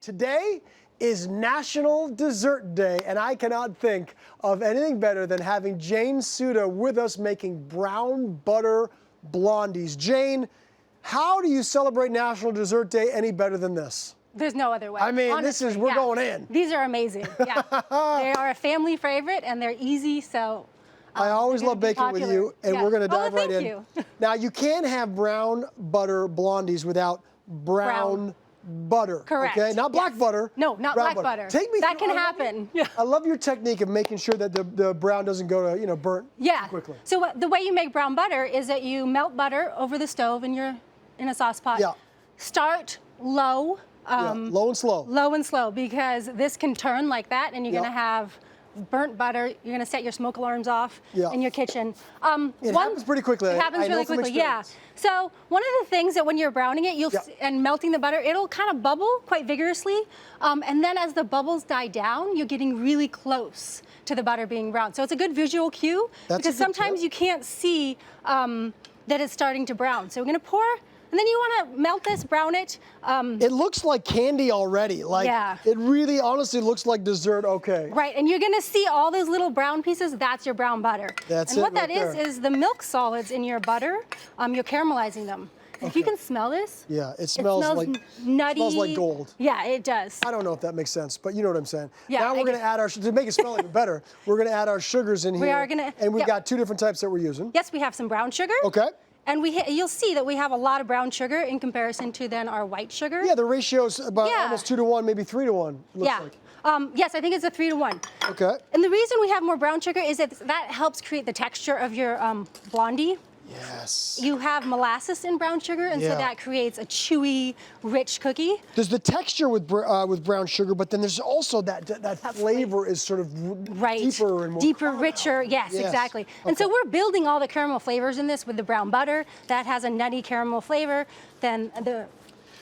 Today is National Dessert Day, and I cannot think of anything better than having Jane Soudah with us making brown butter blondies. Jane, how do you celebrate National Dessert Day any better than this? There's no other way. I mean, honestly, we're going in. These are amazing. Yeah, they are a family favorite and they're easy. So I always love baking with you, and we're going to dive right in. Thank you. Now, you can't have brown butter blondies without brown butter. Correct. Okay, not black butter. No, not brown black butter. Take me that through, can happen. Yeah. I love your technique of making sure that the brown doesn't go to burnt quickly. So the way you make brown butter is that you melt butter over the stove in a sauce pot. Yeah. Start low. Low and slow. Low and slow, because this can turn like that, and you're going to have burnt butter. You're going to set your smoke alarms off in your kitchen. It happens pretty quickly. It happens really quickly, yeah. So one of the things that when you're browning it, and melting the butter, it'll kind of bubble quite vigorously. And then as the bubbles die down, you're getting really close to the butter being brown. So it's a good visual cue, because sometimes you can't see that it's starting to brown. So we're going to pour. And then you want to melt this, brown it. It looks like candy already. It really honestly looks like dessert, okay. Right, and you're going to see all those little brown pieces. That's your brown butter. That's and what right that is the milk solids in your butter. You're caramelizing them. If you can smell this. Yeah, it smells like nutty. It smells like gold. Yeah, it does. I don't know if that makes sense, but you know what I'm saying. Yeah, now we're going to add to make it smell even better, we're going to add our sugars in here. We are going to. And we've got two different types that we're using. Yes, we have some brown sugar. Okay. And you'll see that we have a lot of brown sugar in comparison to then our white sugar. Yeah, the ratio's about almost 2 to 1, maybe 3 to 1. Looks like. Yes, I think it's a 3 to 1. Okay. And the reason we have more brown sugar is that helps create the texture of your blondie. Yes. You have molasses in brown sugar, and so that creates a chewy, rich cookie. There's the texture with brown sugar, but then there's also that flavor is sort of deeper and more deeper, richer. Yes, exactly. And so we're building all the caramel flavors in this with the brown butter that has a nutty caramel flavor. Then the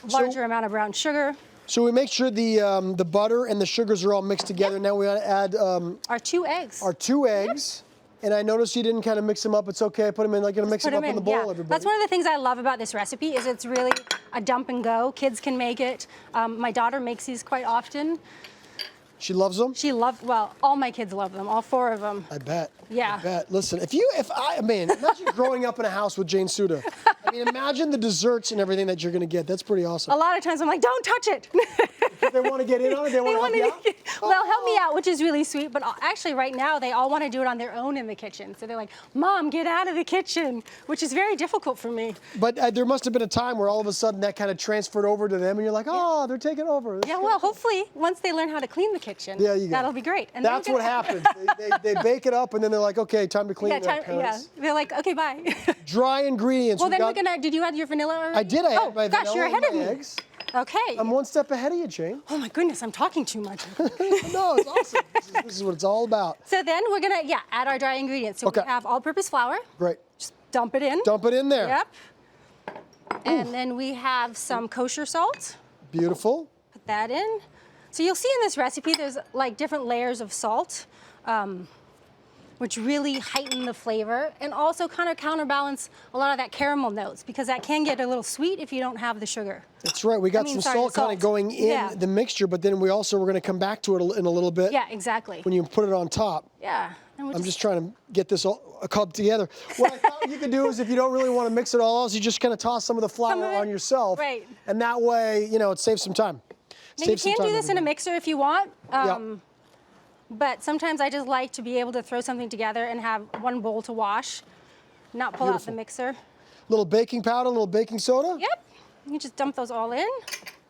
larger amount of brown sugar. So we make sure the butter and the sugars are all mixed together. Now we want to add our 2 eggs. Our 2 eggs. And I noticed you didn't kind of mix them up. It's okay. Put them in, mix them up in the bowl, everybody. That's one of the things I love about this recipe is it's really a dump and go. Kids can make it. My daughter makes these quite often. She loves them? Well, all my kids love them, all 4 of them. I bet. Yeah. I bet. Listen, imagine growing up in a house with Jane Soudah. I mean, imagine the desserts and everything that you're going to get. That's pretty awesome. A lot of times I'm like, don't touch it. They want to get in on it? They want to help you out? Well, help me out, which is really sweet. But actually, right now, they all want to do it on their own in the kitchen. So they're like, Mom, get out of the kitchen, which is very difficult for me. But there must have been a time where all of a sudden that kind of transferred over to them, and you're like, oh, they're taking over. Yeah, well, hopefully, once they learn how to clean the kitchen, that'll be great. And that's what happens. They bake it up, and then they're like, okay, time to clean it up. They're like, okay, bye. Dry ingredients. Well, then we're gonna. Did you add your vanilla already? I did. I had my vanilla you're ahead of me. Eggs. Okay. I'm 1 step ahead of you, Jane. Oh my goodness, I'm talking too much. No, it's awesome. This is what it's all about. So then we're gonna add our dry ingredients. So we have all-purpose flour. Great. Just dump it in. Dump it in there. Yep. And then we have some kosher salt. Beautiful. Put that in. So you'll see in this recipe, there's like different layers of salt, which really heighten the flavor and also kind of counterbalance a lot of that caramel notes, because that can get a little sweet if you don't have the sugar. That's right. We got some salt kind of going in the mixture, but then we're going to come back to it in a little bit. Yeah, exactly. When you put it on top. Yeah. I'm just trying to get this all clubbed together. What I thought you could do is, if you don't really want to mix it all, is you just kind of toss some of the flour on yourself. Right. And that way, it saves some time. Now you can do this in a mixer if you want. But sometimes I just like to be able to throw something together and have one bowl to wash, not pull out the mixer. Little baking powder, little baking soda? Yep. You just dump those all in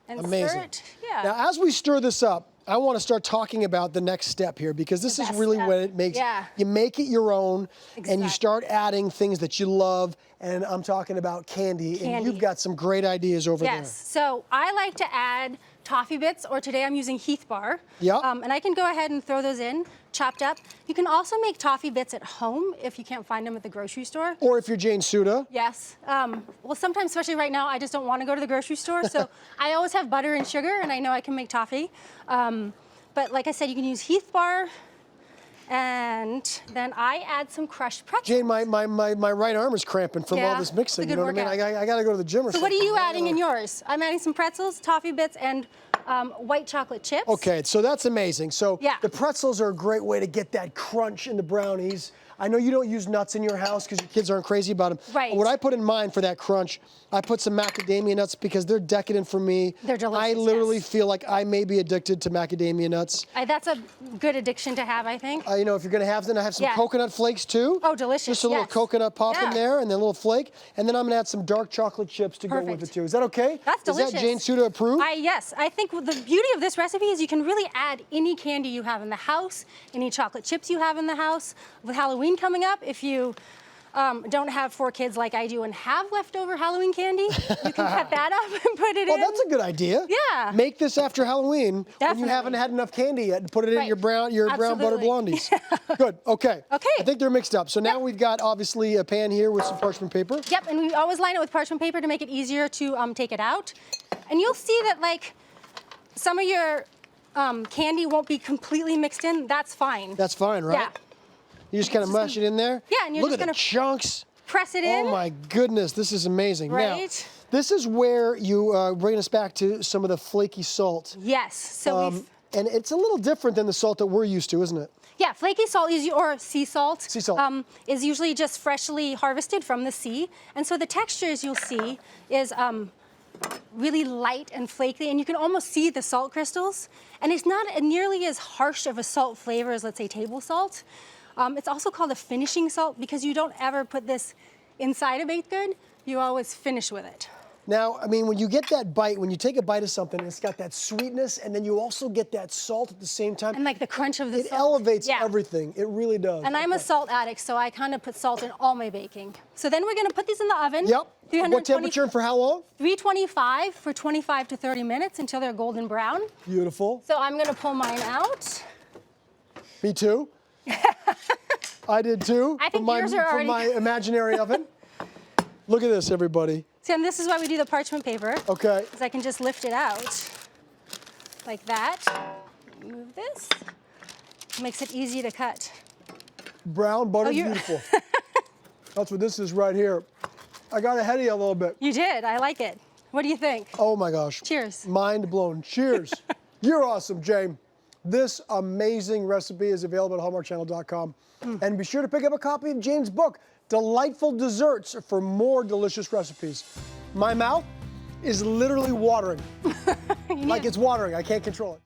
and stir it. Yeah. Now, as we stir this up, I want to start talking about the next step here, because this is really when it makes, you make it your own, and you start adding things that you love, and I'm talking about candy. And you've got some great ideas over there. Yes, so I like to add toffee bits, or today I'm using Heath bar. Yeah. And I can go ahead and throw those in, chopped up. You can also make toffee bits at home if you can't find them at the grocery store. Or if you're Jane Soudah. Yes. Well, sometimes, especially right now, I just don't want to go to the grocery store. So I always have butter and sugar, and I know I can make toffee. But like I said, you can use Heath bar. And then I add some crushed pretzels. Jane, my right arm is cramping from all this mixing. You know what I mean? I got to go to the gym or something. So what are you adding in yours? I'm adding some pretzels, toffee bits, and white chocolate chips. Okay, so that's amazing. So Yeah. the pretzels are a great way to get that crunch in the brownies. I know you don't use nuts in your house because your kids aren't crazy about them. Right. What I put in mine for that crunch, I put some macadamia nuts because they're decadent for me. They're delicious, I literally yes. feel like I may be addicted to macadamia nuts. That's a good addiction to have, I think. You know, if you're gonna have them, I have some Yeah. coconut flakes too. Oh, delicious, Just a little yes. coconut pop in Yeah. there and then a little flake. And then I'm gonna add some dark chocolate chips to go with Perfect. it too. Is that okay? That's delicious. Is that Jane Soudah approved? Yes, I think the beauty of this recipe is you can really add any candy you have in the house, any chocolate chips you have in the house. With Halloween coming up, if you don't have 4 kids like I do and have leftover Halloween candy, you can cut that up and put it in. Oh, that's a good idea. Yeah. Make this after Halloween when you Definitely. haven't had enough candy yet and put it in Right. your brown butter Absolutely. blondies. Good. Okay. Okay. I think they're mixed up. So now we've got obviously a pan here with some parchment paper. Yep, and we always line it with parchment paper to make it easier to take it out. And you'll see that like some of your candy won't be completely mixed in. That's fine. That's fine, right? Yeah. You just kind of mash it in there. Yeah, and you're Look just at the gonna chunks. Press it in. Oh my goodness, this is amazing. Right? Now, this is where you bring us back to some of the flaky salt. Yes. So we've And it's a little different than the salt that we're used to, isn't it? Yeah, flaky salt is, or sea salt, Sea salt. Is usually just freshly harvested from the sea. And so the textures you'll see is really light and flaky, and you can almost see the salt crystals. And it's not nearly as harsh of a salt flavor as, let's say, table salt. It's also called a finishing salt because you don't ever put this inside a baked good. You always finish with it. Now, I mean, when you get that bite, when you take a bite of something, it's got that sweetness, and then you also get that salt at the same time. And like the crunch of the It salt. elevates Yeah. everything. It really does. And I'm a salt addict, so I kind of put salt in all my baking. So then we're gonna put these in the oven. Yep. What 320 temperature and for how long? 325 for 25 to 30 minutes until they're golden brown. Beautiful. So I'm gonna pull mine out. Me too. I did too. I think from yours are from already- my imaginary oven. Look at this, everybody. See, and this is why we do the parchment paper. Okay. Because I can just lift it out like that. Move this. Makes it easy to cut. Brown butter, Oh, you're- beautiful. That's what this is right here. I got ahead of you a little bit. You did, I like it. What do you think? Oh my gosh. Cheers. Mind blown. Cheers. You're awesome, Jane. This amazing recipe is available at hallmarkchannel.com. And be sure to pick up a copy of Jane's book, Delightful Desserts, for more delicious recipes. My mouth is literally watering. Like it's watering. I can't control it.